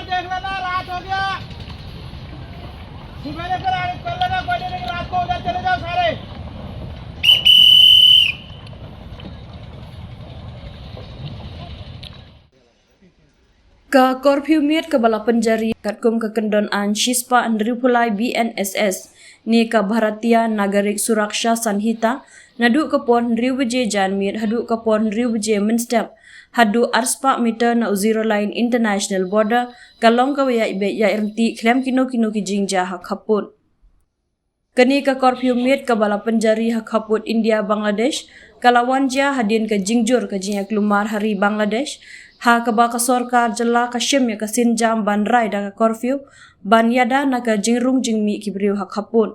देख लेना, रात हो गया। सुबह कर लेना, कोई नहीं, रात को उधर चले जाओ सारे। Ka Korpiumiat ke bala penjari katkum ke kendon an Shispa Andrew Pulai BNSS ni ka Bharatiya Nagarik Suraksha Sanhita nadu ke pon Riu Beje Janmir hadu ke pon Riu Beje Menstep hadu arspa meter na zero line international border kalong ka waya ibe ya irti klem kino ki jingja hak hapun kini ke Korpiumiat ke bala penjari hak haput India Bangladesh kalawan ja hadin ke jingjur ke jinyak lumar hari Bangladesh ha kaba ka sorkar jela ka shim ya ka sinjam ban rai da ka curfew ban yada na ka jingrung jingmi ki briu hak hapun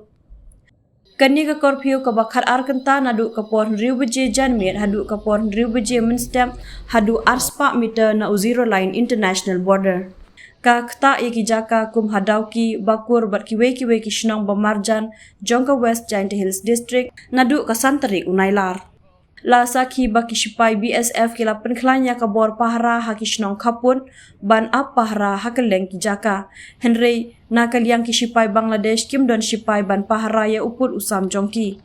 kani ka curfew ka bakar arkenta nadu ka pon Riu Beje Janmir hadu ka pon Riu Beje Menstem hadu arspa meter na zero line international border ka kta ki jaka kum hadau ki bakur bat ki we ki shnong bamarjan jongka West Giant Hills district nadu ka santari unailar la sakhi baki sipai BSF kila penklanya ka bor pahra hakishnong kapun ban ap pahra hakeleng ki jaka Henry nakaliang ki sipai Bangladesh kim don sipai ban pahra ya uput usam jongki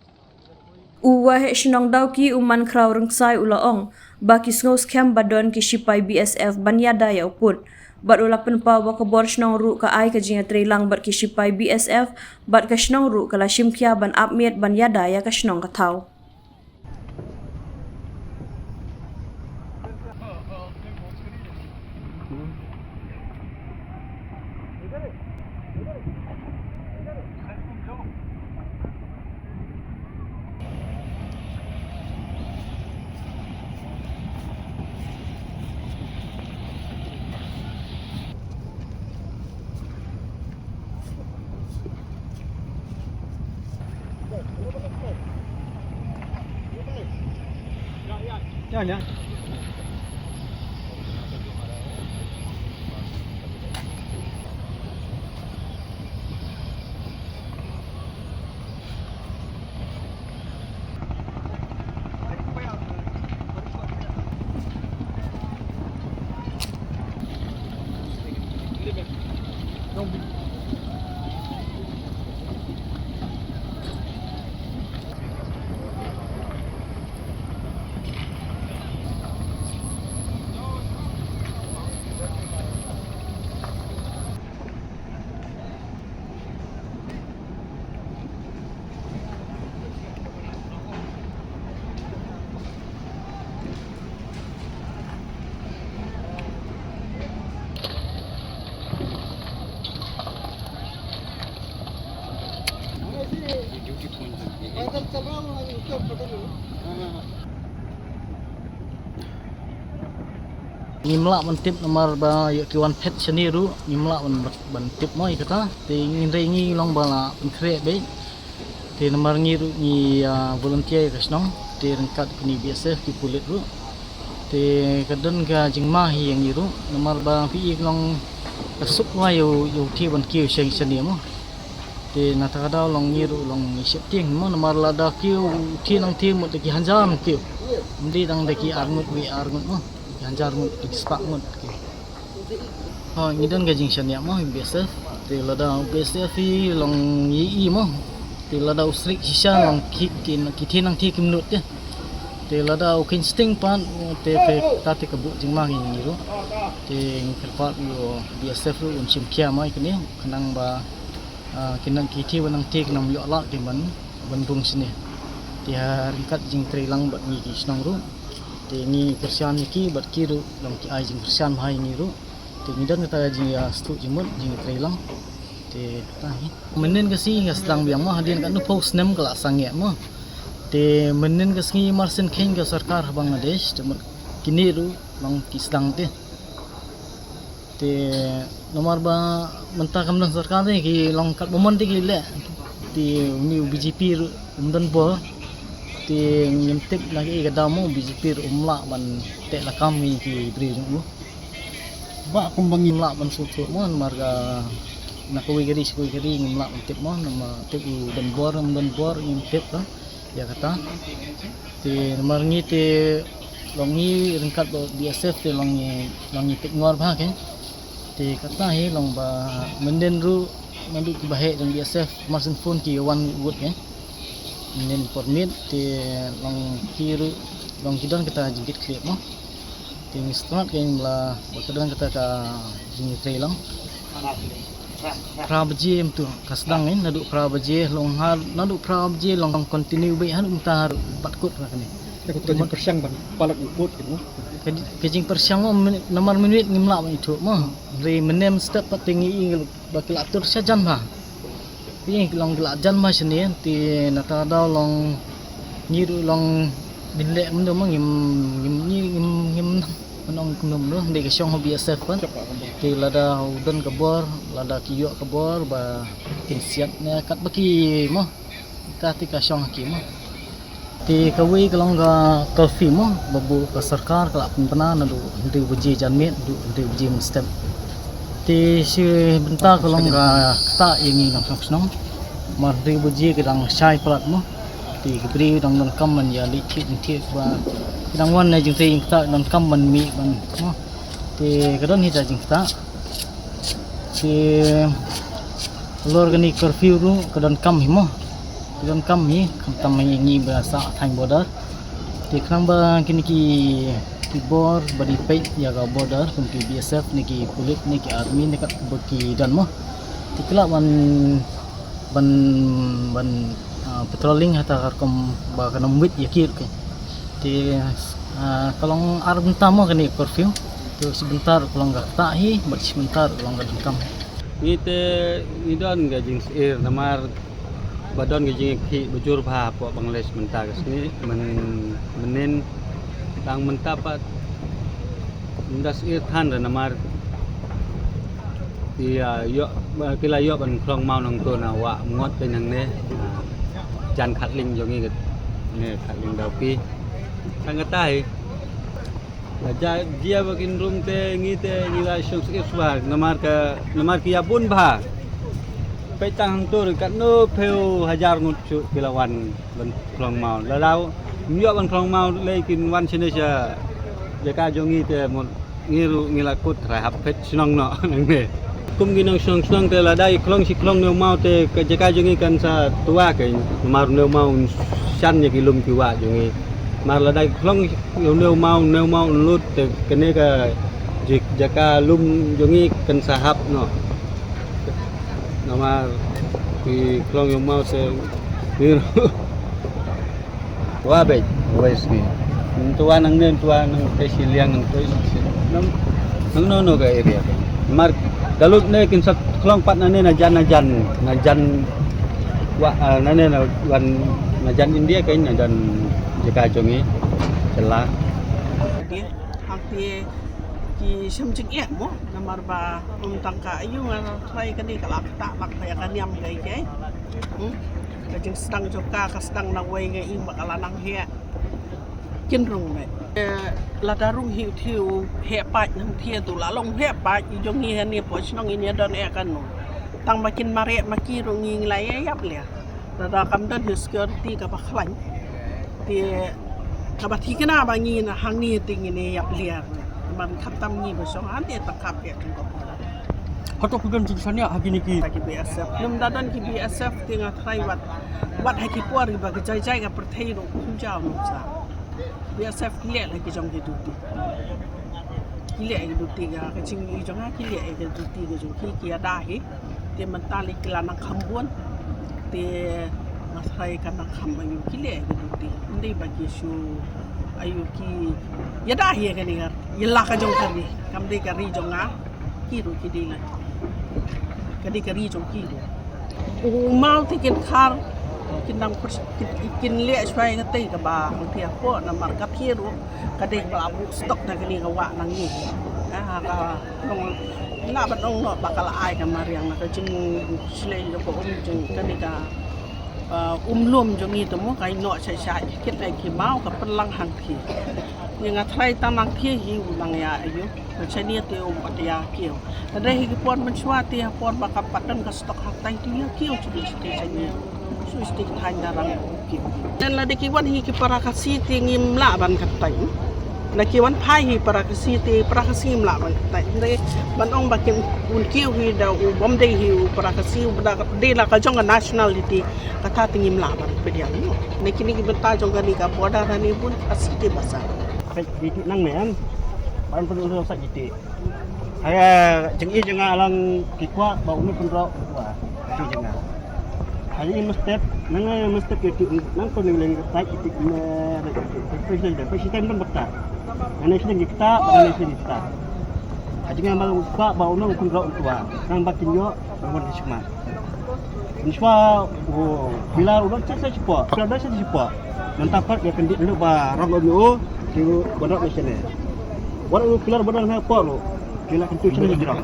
uwa he shnong dau ki uman kraw rengsai ulaong baki ngos kem badon ki sipai BSF ban yada ya uput bat ula penpa wa ka bor shnong ru ka ai ka jinga trilang bat ki sipai BSF bat ka shnong ru kala shimkia ban apmiet ban yada ya ka shnong ka thau Ya. Nimla mentip nomor ba kiwan pet seniru nimla mentip moi kata te ngi long bala pentre be te nomor ngiru ni volunteer kasnong te rengkat kini biasa ki pulit ru te kadon ga jingma hi yang ngiru nomor ba pi long kasuk wa yo ti ban ki seng seni mo te nata kada long ngiru long shifting mo nomor la da ki ti nang ti mo te ki hanjam ki ndi dang de ki arngut wi arngut mo hanjar ngut sepak ngut ha ngidon gajing syania mo biasa te lada biasa fi long yi mo te lada usrik sisa long ki nang ti kimnut te lada ukin sting pan te ta te kebu jing ma ngi ro te kerpat yo biasa ru un sim kia mai kini kenang ba kinang ki ti wanang ti kenang yo la ti ban bandung sini dia ringkat jing trilang bat ngi kisnang ru te ni persian ki bat kiru long ki ai jing persian hai ni ru te ngidan kata jing ya stu jimut jing trilang te ta hi menen ka si ngaslang biang mo hadian kan no post nem kala sangya mo te menen ka si marsen khen ka sarkar Bangladesh te kini ru long ki sedang te nomor ba mentah kamlang sarkar ni ki long kat momon ti ki le ti ni BJP ru umdan bo ti nyemtik lagi kadamu BJP umla ban te lakam ni ki bri mu ba kumbang imla ban sutu mon marga nakui gari ngimla untip mon nama te dan bor nyemtik ka ya kata ti marngi te longi ringkat do BSF te longi tik ngor ba ke Ti kata hi long ba menden ru nadu ki bahe dan BSF smartphone ki one wood kan. Menden permit ti long kiru long kidan kita jigit klip mo. Ti start kan la bakadan kita ka jingi trailang. Prabaje tu kasdang ni nadu prabaje long har nadu prabaje long continue baik hanu mutar patkut lah kan. Kejing persiang bang, palak ikut gitu. Kejing persiang mo nomor minit ngimla mo itu mo. Re menem step patingi bakil atur sajan ba. Pi long gelajan ma sini ti nata daw long nyiru long dinle mendo mo ngim menong kunum lo de kesyong BSF kan. Ti lada udan kebor, lada kiyok kebor ba kinsiat ne kat baki mo. Ka ti kasyong hakim mo. Ti kawi kalong ga coffee mo babu ka sarkar kala pena nadu ndi buji janmet du ndi buji step. Ti si bentar kalong ga kata ini nang snong. Mar ndi buji kedang syai plat mo. Ti kebri dang non kam man ya likit ti ba kedang wan na jing ting ta non kam man mi ban mo. Ti kadon hi jing ta. Ti lor gani curfew ru kadon kam hi mo. Kadon kam hi kam ngi bahasa thang border. Ti khang ba kini ki bor badi pay ya ga border kum ki BSF ni ki pulit ni ki army ni kat baki dan mo. Ti kala ban patrolling hata karkom ba kanam wit yakir ke. Ti kalong arab tamo kani curfew. Tu sebentar kalong ga ta hi bar sebentar kalong ga kam. Ngite idon gajing sir namar badon gajing ki bujur bha po Bangladesh menta kesini menin tang menta pat ndas ir than da namar dia yo kila yo ban klong mau nang to na wa ngot pe nang ne jan khatling jo ngi ne khatling dau pi sang tai ja dia bakin room te ngi la shok sik swa namar ki abun bhaไปตั้งตัวกันโนเพลหายารงดชุกิลวันบนคลองเมาแล้วเราเยอะบนคลองเมาเลยกินวันชนิดจะกาจงีแต่หมดงี้รู้งี้ละกุดถ่ายหับเพชรชนองเนาะนั่นเองกุมกินน้องชนองแต่ละได้คลองสิคลองเนื้อเมาแต่จะกาจงีกันซะตัวกันมาเนื้อเมาชั้นอย่างกิลุมกิว่าจงีมาละได้คลองเนื้อเมาลุดแต่กันนี่ก็จะกาลุมจงีกันซะหับเนาะnama di klong yang mau se biru tua baik wes ni tua nang kesi liang nang nang no ga area mar kalau ne kin sak klong pat nane na jan wa nane na wan na jan India kain na jan jaka jongi celah dia hampir ki semjing ya mo namar ba tangka ayu ngan try kani kalak tak bak kaya kaniam gai gai kajing sedang joka ka sedang na wei ngai ing bakala nang he kin rung me la darung hiu thiu he pai nang thia tu la long he pai i jong hi ni po chnong ini don e kan no tang makin mare maki rung ing lai yap le da kam don security ka ba khlan ti ka ba thi kana ba ngi na hang ni ting ini yap liar man khatam ni besong ande takap ya tengok Hotok kudan jurusannya hagi niki. Hagi BSF num dadan ki BSF tinga try wat hagi puar ba jai jai ka perthai ro kunjau no sa BSF kile lagi jong ki duty kile ai duty ga ka ching i jong ha kile ai ka duty ga jong ki ada he te mentali kila nang khambun te masai kan nang kham ai kile ai duty ndai bagi su ayu ki yada hi ka ni gar yalla ka jong kari kam de kari jong a ki ru ki dila kadi kari jong ki ru mau ti kin khar kin dang kin le swai ka tai ka ba ti po na mar ka thi ru ka de ba bu stok na kani ka wa nang ni ka long na ba dong no bakal ai ka mariang na ka jing slei ko jing kani ka lum jong ni to mo kai no sai sai kit ai ki mau ka pelang hang thi yang atrai tamang thi hi ulang ya ayu chani te patia kio ada hi pon mensuati pon baka patan ka stok hak tai tu ya kio chu sti chani su sti than darang kio dan la de ki wan hi ki para ka si ti ngim la ban ka tai Laki wan pai hi parakasi mla ban ta inde ban ong bakin un kiu hi da u bom dei hi u parakasi u da de la ka jong nationality kata tingi mla ban pediang no ne kini ki benta jong ni ka border ni pun asiti basa Titik nang men. Pan perlu sak titik. Saya jengi jenga alang kikwa bau ni pun ro wa. Ti jenga. Hari ini mesti titik nang pun leng tak titik presiden kan betul. Ini sedang kita, ini sedang kita. Haji ngamal ukwa bau nang pun ro tua. Nang batin yo nang disma. Niswa bila udah saya cepat. Bila dah saya cepat. Nantapat ya pendik dulu ba ram lu di bodok di sini. Walau pilar bodok saya apa lu? Kila kentu sini jirang.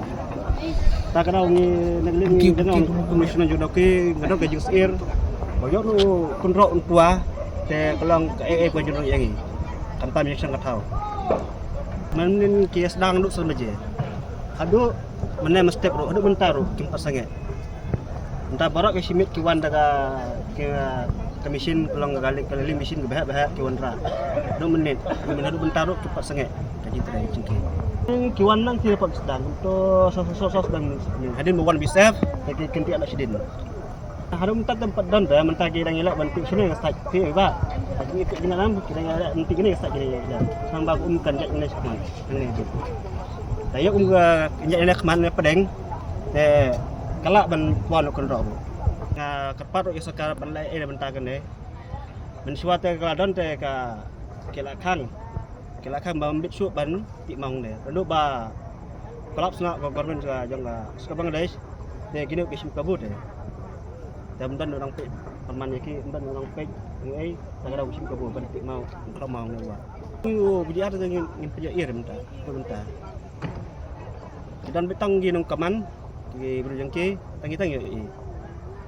Tak kena ni negeri dengan komisioner jodoki ngadok ke jusir. Boyok lu kontrol tua te kelang ke bajun yang ini. Tanpa menyeksang tahu. Manin kias dang duk sebenarnya. Adu mana mesti ru, adu bentar ru kimpas sangat. Entah barak ke simit kiwan daga ke kemisin pulang galik keliling mesin bahak kiwan ra. 2 menit, adu bentar ru kimpas sangat. Kaji terai cengke. Kiwan nang tidak dapat sedang untuk sos dan hadin bawan bisaf lagi kenti anak sidin. Harum minta tempat dan dah mentah kira ngelak bantu sini ngasat pi ba. Haji ikut kena lam kira ngelak nanti kini ngasat kira ya. Sambak kan jak ini semua. Ini tu. Saya injak ini kemana pedeng. Kalak ban puan kon ro. Kepat ro sekarang ban lai bentakan deh. Ben suatu keladon te ka kelakang bambit su ban ti mong deh. Lalu ba kelap sengak government ka jong ka sekarang Bangladesh. Te kini ke kabut deh. Dan orang pe perman yaki dan orang pe ngai tagara usim kabut ban ti mau kalau mau ne wa. Budi ada dengan penjair bentar. Dan betang ginung kaman di berjangki tangi-tangi